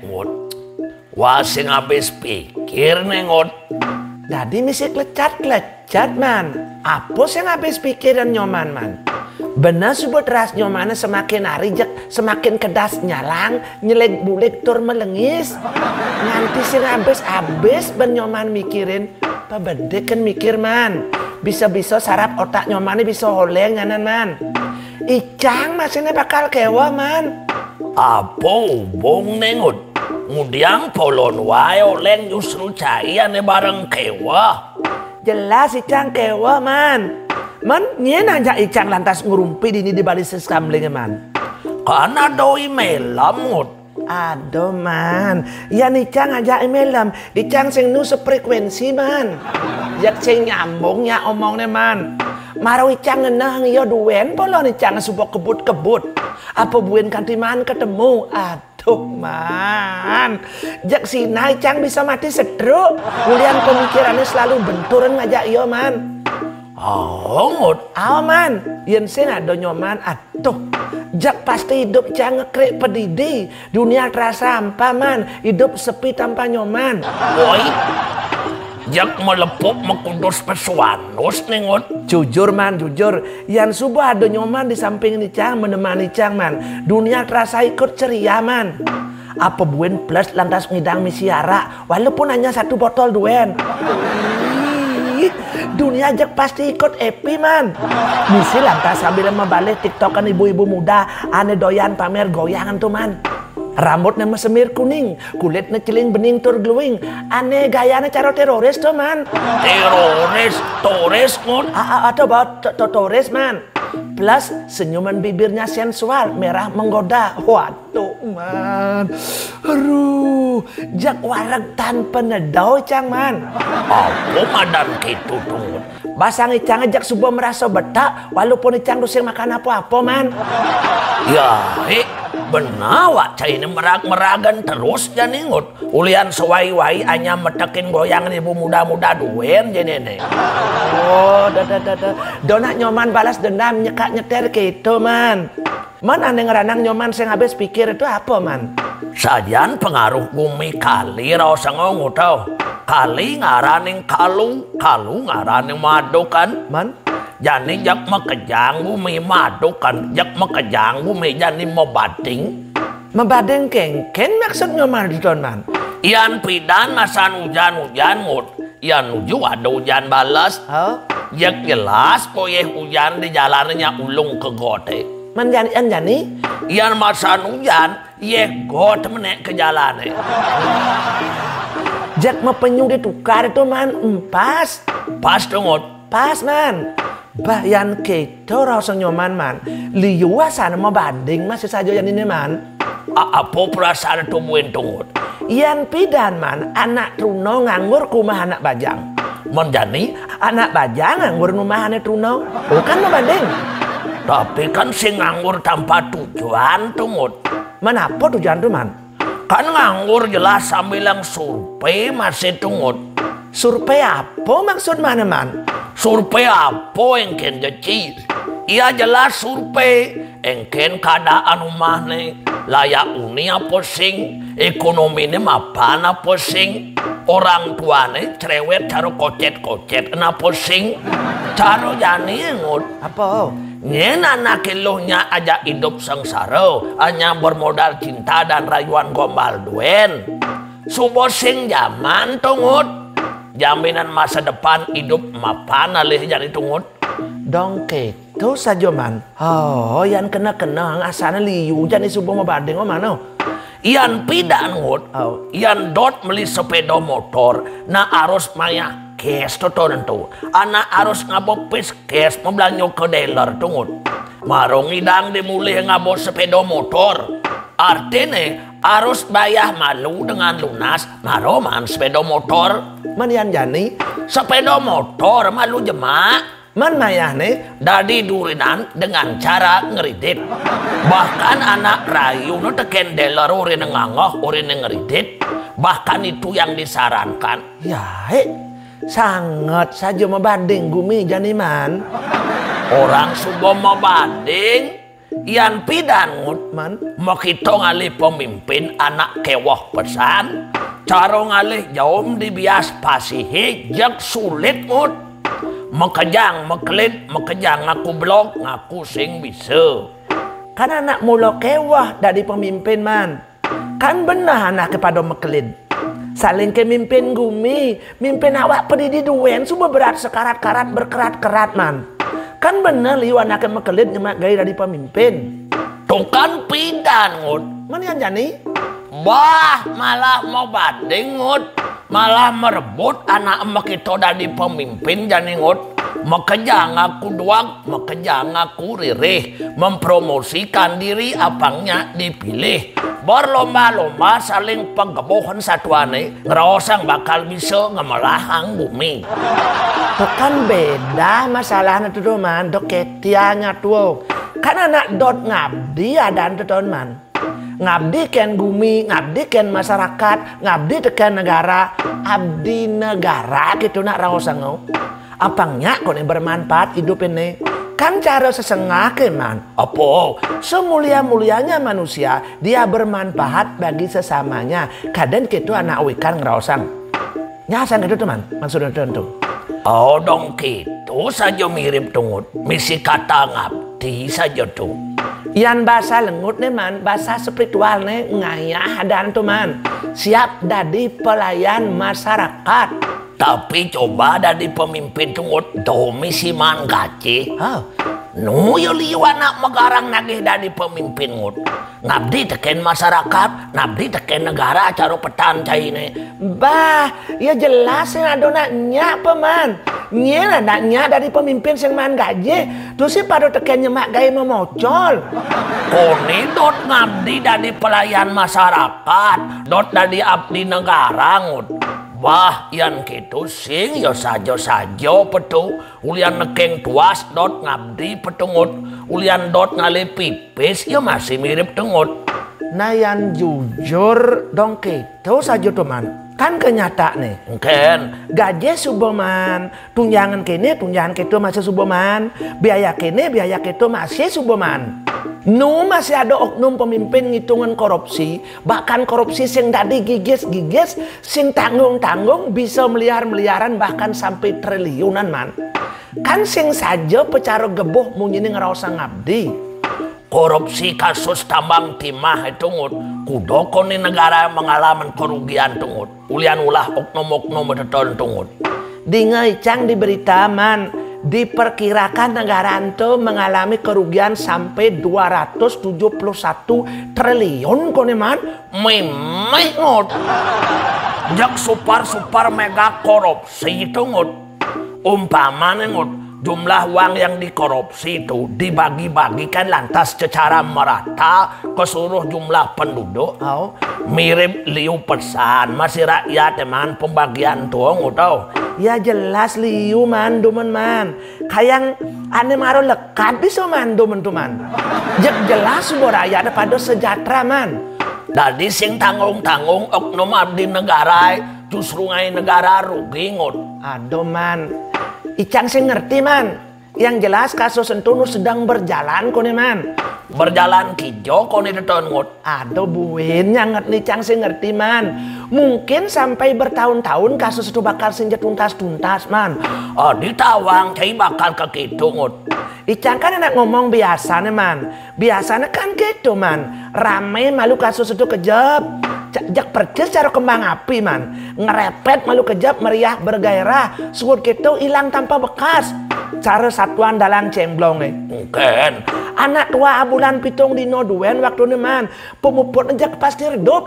Ngut. Wah sing habis pikir nih Ngut. Jadi misi klecat man. Apa sing habis pikiran nyoman man? Bener subut ras nyomane semakin hari semakin kedas nyalang, nyelek bulik tur melengis. Nganti sing habis ben nyoman mikirin, apa bede kan mikir man. Bisa-bisa sarap otak nyomane bisa oleng nganan man. Icang masihnya bakal kewa man. Apa hubung nih Ngut? Ngudiang polon wae oleng justru caiane bareng kewa. Jelas Icang kewa man. Man, nyen aja Icang lantas ngurumpi dini di balik seskamling man. Karena doi melam Ngut. Aduh man, ya Icang aja melam. Icang sing nu sefrekuensi man. Jak sing nyambung ya omongnya man. Maro Icang ngenah ngiyo duwen polon Icang subok kebut-kebut. Apa buen kanti man ketemu? Aduh man, jak sina Icang bisa mati stroke. Kulian pemikirannya selalu benturan ngajak iyo man. Oh Ngut. Man, yen sing ado nyoman atuh. Jak pasti hidup Icang ngekrek pedidi. Dunia terasa sampah man, hidup sepi tanpa nyoman. Woi. Jak melepuk mekudus pesuanus nih Ngut. Jujur man, jujur. Yang subuh ada nyoman di samping Icang menemani Icang man. Dunia terasa ikut ceria man. Apa buen plus lantas ngidang misiara walaupun hanya 1 botol duen. Dunia jak pasti ikut epi man. Misi lantas sambil membalik tiktokan ibu-ibu muda ane doyan pamer goyangan tuh man. Rambutnya semir kuning, kulitnya ciling bening tur glowing. Ane gayanya cara teroris tuh man. Teroris Ngut. Atau bawa teroris man. Plus senyuman bibirnya sensual, merah menggoda. Waduh man. Aduh, jak wareg tanpa nedau Icang man. Apa madan gitu tuh? Basang Icang ajak subuh merasa betah walaupun Icang dusing makan apa-apa man. Ya, benar wak cai ini merag-meragan terus jadi Ngut. Ulian sewai-wai hanya metekin goyangan ibu muda-muda duen jadi nih. Oh, donat nyoman balas dendam nyekak nyeter gitu man. Man aneh ngeranang nyoman sing habis pikir itu apa man? Sajian pengaruh bumi kali rasa ngongut tau. Kali ngaraning kalu ngaraning madu kan man. Jani jak mekejang bumi madu kan, jak mekejang bumi jani membading. Membading kengken maksud nyoman itu man. Ian pidan masan hujan-hujan Ngut. Ian nuju ada hujan balas. Oh. Jak jelas poye hujan di jalannya ulung ke gote. Jani? Ian masan hujan, ye got menek ke jalannya. Jak mepenyu ditukar itu man, pas. Pas tuh Ngut. Pas man. Bayan keto rasa nyoman man. Liua sana mau banding masih saja yang ini man. Apa perasaan itu buen tuh Ngut? Ian pidan man, anak truno nganggur kumah anak bajang. Menjani anak bajang nganggur rumah anak truno. Bukan mau banding. Tapi kan si nganggur tanpa tujuan tuh Ngut. Menapa tujuan tuh man? Kan nganggur jelas sambil yang survei masih tuh Ngut. Survei apa maksud mana man? Survei apa yang ken jadi? Iya jelas survei engken keadaan rumah nih layak uni apa sing ekonomi ini mapan apa sing orang tua nih cerewet caro kocet kenapa sing caro jani Ngut apa? Nyen anak kiluhnya aja hidup sengsara hanya bermodal cinta dan rayuan gombal duen subuh sing zaman tuh Ngut. Jaminan masa depan hidup mapan alih jadi tungut. Dong keto saja man. Oh, yang kena asana liu jadi subuh mau banding mana? Ian pidan Ngut. Ian dot beli sepeda motor. Na arus maya cash to tentu. Anak arus ngabopis cash membelanyo ke dealer tungut. Marong idang dimulai ngabot sepeda motor. Artinya harus bayar malu dengan lunas maroman sepeda motor. Man yan jani sepeda motor malu jemak. Man mayah nih dari durinan dengan cara ngeridit. Bahkan anak rayu no teken dealer urin ngangoh urin ngeridit. Bahkan itu yang disarankan. Ya, sangat saja membanding gumi janiman. Orang subuh membanding, yan pidangut Man, mau kita ngalih pemimpin anak kewah pesan. Cara ngalih jauh dibias pasihi jak sulit mut. Makejang makelit makejang ngaku blok ngaku sing bisa. kan anak mula kewah dari pemimpin man. Kan benar anak kepada mekelin. Saling ke mimpin gumi, mimpin awak pedidi duen subuh berat sekarat-karat berkerat-kerat man. Kan benar liu anak mekelin nyemak gaya dari pemimpin. Tuh kan pidangut. Mana yang jani? Bah, malah mau banding ngut, malah merebut anak emak itu dari pemimpin jani ngut. Makejang aku doang, makejang aku ririh, mempromosikan diri apangnya dipilih. Berlomba-lomba saling penggebohan satuane, ngerosang bakal bisa ngemelahang bumi. Kan beda masalahnya tuh man, dok ketianya tuh. Kan anak dot ngabdi ada tuh man. Ngabdi ken bumi, ngabdi ken masyarakat, ngabdi teken negara, abdi negara gitu nak raosang. Apangnya kau bermanfaat hidup ini? Kan cara sesengah man. Apa? Semulia-mulianya manusia, dia bermanfaat bagi sesamanya. Kadang gitu anak wikan ngerosang. Nyasang gitu teman, maksudnya tentu. Oh dong gitu saja mirip tungut. Misi kata ngabdi saja tuh. Yang bahasa lengut nih man, bahasa spiritual nih ngayah dan tuh man. Siap jadi pelayan masyarakat. Tapi coba dari pemimpin tungut domisi man gaji. Oh. Nuyo liu anak megarang nagih dari pemimpin ngut. Ngabdi teken masyarakat, ngabdi teken negara cara petan cai ini. Bah, ya jelas yang ada naknya peman. Nya naknya dari pemimpin sing man gaji. Terus si pada teken nyemak gaya memocol. Koni dot ngabdi dari pelayan masyarakat, dot dari abdi negara ngut. Wah, yang gitu sing ya sajo-sajo petu. Ulian nekeng tuas dot ngabdi petungut. Ulian dot ngalih pipis ya masih mirip tungut. Nah yang jujur dong gitu saja teman. Kan kenyataan nih. Ken. Gaji suboman, tunjangan kene, tunjangan ketu masih suboman, biaya kene, biaya ketu masih suboman. Nu masih ada oknum pemimpin ngitungan korupsi, bahkan korupsi sing tadi gigis-gigis, sing tanggung-tanggung bisa miliar-miliaran bahkan sampai triliunan man. Kan sing saja pecara gebuh munyi ngerasa ngabdi. Korupsi kasus tambang timah itu ngut. Kudoko ni negara mengalami kerugian tungut. Ulian ulah oknum-oknum betul tungut. Dingai cang di berita man, diperkirakan negara itu mengalami kerugian sampai 271 triliun kone man. Memeh ngut. Jak super mega korupsi itu ngut. Umpamanya ngut. Jumlah uang yang dikorupsi itu dibagi-bagikan lantas secara merata ke seluruh jumlah penduduk. Oh. Mirip liu pesan masih rakyat teman pembagian tuang utau. Ya jelas liu man dumen man. Kayang ane maro lekat bisa man dumen tuman. Jelas subuh rakyat pada sejahtera man. Dari sing tanggung-tanggung oknum abdi negara justru ngai negara rugi ngut. Aduh man. Icang sih ngerti man. Yang jelas kasus entunu sedang berjalan kone man. Berjalan kijo kone deton ngut. Aduh buin yang ngerti Icang sih ngerti man. Mungkin sampai bertahun-tahun kasus itu bakal sinjet tuntas-tuntas man. Oh ditawang cai bakal ke gitu ngut. Icang kan enak ngomong biasanya man. Biasanya kan gitu man. Rame malu kasus itu kejep. Jak percis cara kembang api man. Ngerepet malu kejap meriah bergairah. Suut gitu hilang tanpa bekas. Cara satuan dalang cemblong nih. Mungkin. Anak tua bulan pitung dino duen waktu nih man. Pemuput nejak pasti redup.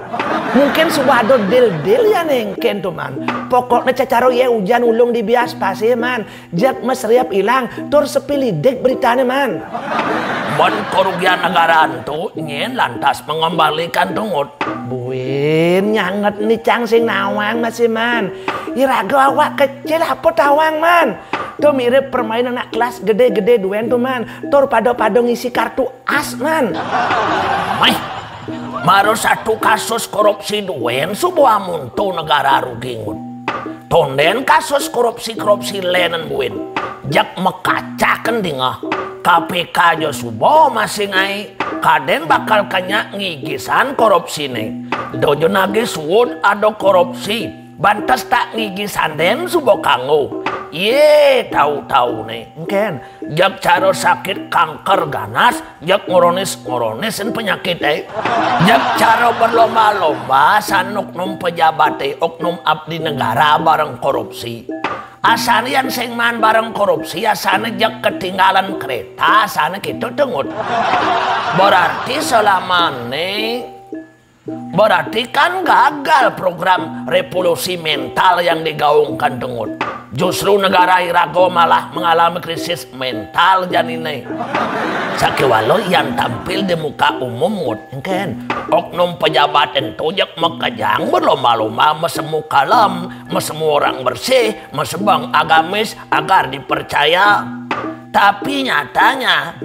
Mungkin sudah ada deal-deal ya nih tuh man. Pokoknya cacaro ya hujan ulung di bias pasir man. Jak mesriap hilang. Tur sepilidik beritanya man. Mon kerugian negara itu nyen lantas mengembalikan tungut. Buin nyanget nih cang sing nawang masih man. Irago awak kecil apa tawang man. Tuh mirip permainan anak kelas gede-gede duen tuh man. Tur pado-pado ngisi kartu as man. Meh. Maru satu kasus korupsi duen sebuah muntu negara rugi ngut. Tonden kasus korupsi lenen buin. Jak mekacakan dingah. KPK jo subo masing ngai. Kaden bakal kanyak ngigisan korupsi nih. Dojo nage suwun ada korupsi. Bantas tak ngigisan den subo kanggo. Ye tahu nih. Mungkin. Jak caro sakit kanker ganas. Jak ngoronis penyakit Jak caro berlomba-lomba sanuk num pejabat oknum abdi negara bareng korupsi. Asana yang sengman bareng korupsi, asana jak ketinggalan kereta, asana gitu tengut. Berarti selama ini, berarti kan gagal program revolusi mental yang digaungkan tengut. Justru negara Irago malah mengalami krisis mental janine. Sakiwalo yang tampil di muka umum ngut. Mungkin. Oknum pejabat itu jak mekajang berlomba-lomba mesemu kalem, mesemu orang bersih, mesebang agamis agar dipercaya. Tapi nyatanya,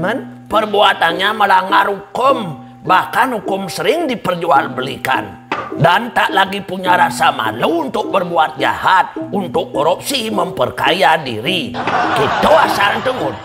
perbuatannya melanggar hukum, bahkan hukum sering diperjualbelikan. Dan tak lagi punya rasa malu untuk berbuat jahat, untuk korupsi, memperkaya diri. Gitu asal tengut.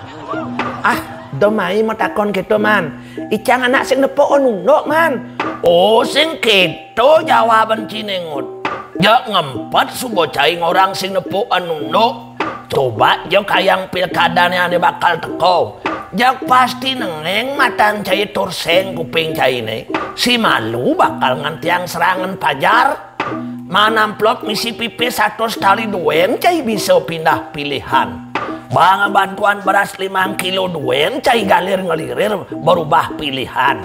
Domai mau takon gitu man. Icang anak sing nepo onundok man. Oh sing gitu jawaban cinengut. Jak ngempet subo caing orang sing nepo onundok. Coba jak kayang pilkadanya ane bakal teko. Jak pasti nengeng matan cai turseng kuping cai ne. Si malu bakal ngantiang serangan pajar. Manamplop misi pipis 100 kali duen cai bisa pindah pilihan. Bang bantuan beras 5 kilo duen cai galir ngelirir berubah pilihan.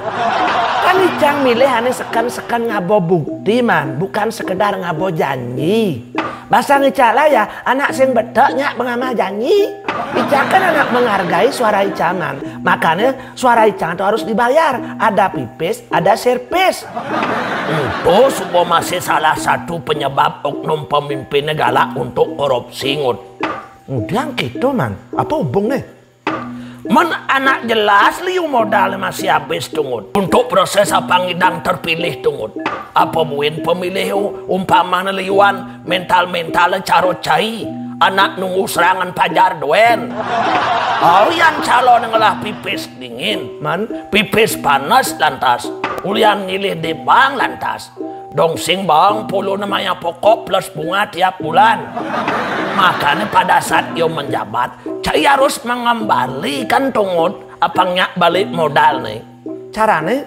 Kan icang milih ane sekan ngabo bukti man, bukan sekedar ngabo janji. Bahasa ngecala ya anak sing bedaknya mengamah janji. Icang kan anak menghargai suara icangan. Makanya suara icangan itu harus dibayar. Ada pipis, ada servis. Itu supo masih salah satu penyebab oknum pemimpin negara untuk korupsi ngut. Udah gitu man, apa hubungnya? Men anak jelas liu modal masih habis tungut. Untuk proses apa ngidang terpilih tungut. Apa buin pemilih umpama liuan mental caro cai. Anak nunggu serangan pajar duen. Ulian calon ngelah pipis dingin. Pipis panas lantas. Ulian ngilih di bank lantas. Dongsing bang puluh namanya pokok plus bunga tiap bulan. Makanya pada saat ia menjabat, saya harus mengembalikan tungut apanya balik modal nih. Caranya?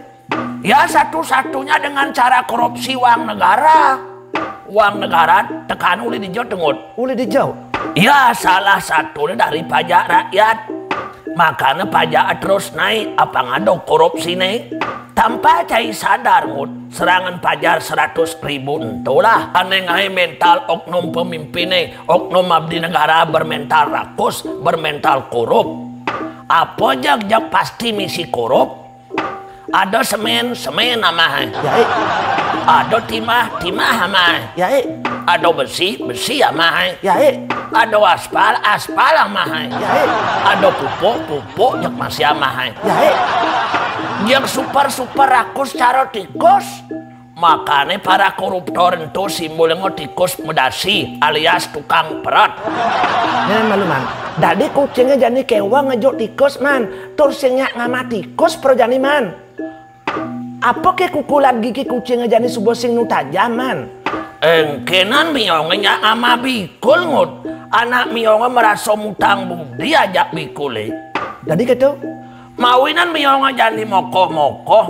Ya satu-satunya dengan cara korupsi uang negara. Uang negara tekan uli dijauh tungut. Uli dijauh? Ya salah satunya dari pajak rakyat. Makanya pajak terus naik apa ngado korupsi nih. Tanpa cai sadar ngut, serangan pajar 100.000 entulah. Aneh ngai mental oknum pemimpin oknum abdi negara bermental rakus, bermental korup. Apa jak pasti misi korup? Ada semen amah. Yai. Ada timah amah. Yai. Ada besi amah. Yai. Ada aspal amah. Yai. Ada pupuk jak masih amah. Yai. Yang super rakus cara tikus. Makanya para koruptor itu simbolnya tikus medasi alias tukang perat. Nah maluman, tadi kucingnya jadi kewa ngejok tikus man. Tursingnya ngama tikus pro jani man. Apa ke kukulan gigi kucingnya jadi sebuah sing nu tajam man. Engkenan miongnya ngama bikul ngut. Anak miongnya merasa mutang budi ajak bikule. Jadi gitu? Mawinan miongnya jadi mokoh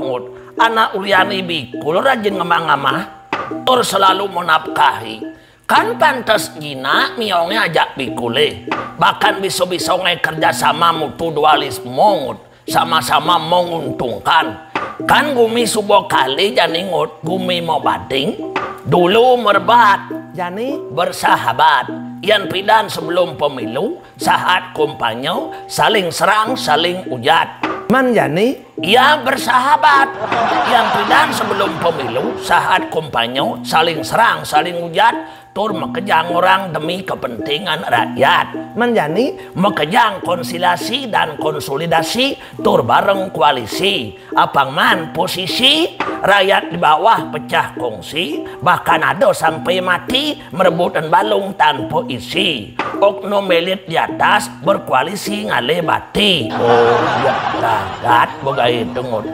ngut. Anak uliani bikul rajin ngemang-ngemah. Tur selalu menapkahi. Kan pantas jina miongnya ajak bikule. Bahkan bisa-bisa kerjasama mutu dualisme ngut. Sama-sama menguntungkan. Kan gumi subuh kali jani ngut. Gumi mau bading. Dulu merbat. Jani bersahabat. Yang pidan sebelum pemilu, saat kampanye, saling serang, saling ujat. Man Jani? Ya bersahabat. Yang pidan sebelum pemilu, saat kampanye, saling serang, saling ujat. tur mekejang orang demi kepentingan rakyat. Menjani Mekejang konsilasi dan konsolidasi tur bareng koalisi. Apang man posisi rakyat di bawah pecah kongsi, bahkan ada sampai mati merebutan balung tanpa isi. Oknum elit di atas berkoalisi ngale bati. Oh ya rakyat begitu ngut.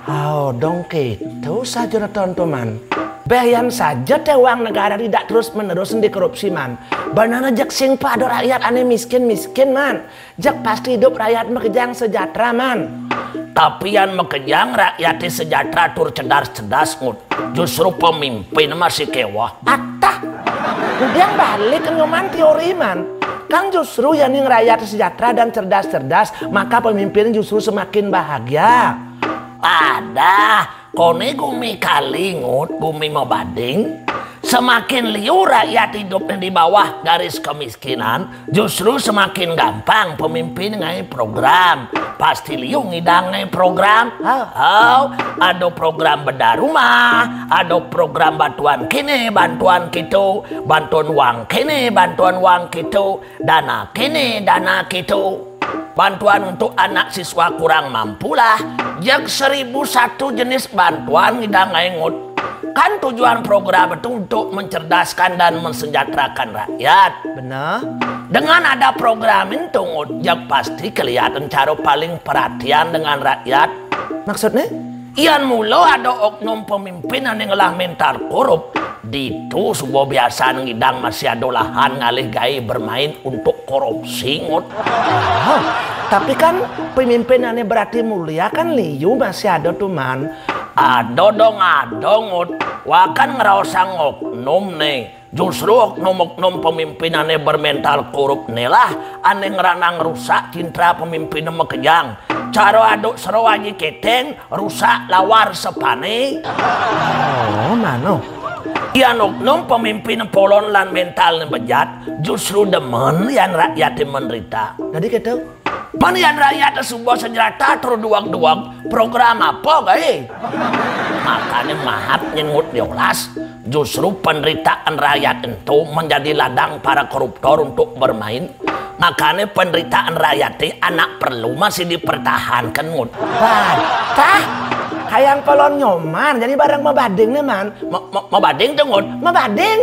Oh dong gitu saja teman-teman. Bayan saja teh uang negara tidak terus menerus dikorupsi man. Banana jak sing pada rakyat aneh miskin man. Jak pasti hidup rakyat mekejang sejahtera man. Tapi yang mekejang rakyat sejahtera tur cerdas ngut. Justru pemimpin masih kewah. Atah. Kemudian balik ke nyoman teori man. Kan justru yang rakyat sejahtera dan cerdas, maka pemimpin justru semakin bahagia. Ada kone gumi kalingut gumi mau banding. Semakin liu rakyat hidupnya di bawah garis kemiskinan, justru semakin gampang pemimpin ngai program. Pasti liu ngidang ngai program. Ada program bedah rumah, ada program bantuan kini, bantuan gitu, bantuan uang kini, bantuan uang gitu, dana kini, dana gitu. Bantuan untuk anak siswa kurang mampu lah. Jak 1001 jenis bantuan ngidang ngut. Kan tujuan program itu untuk mencerdaskan dan mensejahterakan rakyat. Benar. Dengan ada program itu ngut, jak pasti kelihatan cara paling perhatian dengan rakyat. Maksudnya? Ian mulo ada oknum pemimpin yang ngelah mental korup. Ditu sebuah biasa ngidang masih ada lahan ngalih gaya bermain untuk korupsi ngut. Oh, tapi kan pemimpin yang berarti mulia kan liu masih ada tuh man. Ada dong ngut. Wakan ngerasa ngoknum nih. Justru oknum-oknum pemimpinannya bermental korup nih lah aneh ngeranang rusak cinta pemimpinnya mekejang. Cara aduk seru aja keteng rusak lawar sepane. Oh mano. Yang oknum pemimpin polon lan mental bejat justru demen yang rakyat menderita. Jadi gitu. Panian rakyat sebuah senjata terduang-duang program apa gay? Makanya mahat nyengut diolas. Justru penderitaan rakyat itu menjadi ladang para koruptor untuk bermain. Makanya penderitaan rakyat anak perlu masih dipertahankan ngut. Tah, kayak pelon nyoman jadi barang mebading nih man. Mebading tuh ngut. Mebading.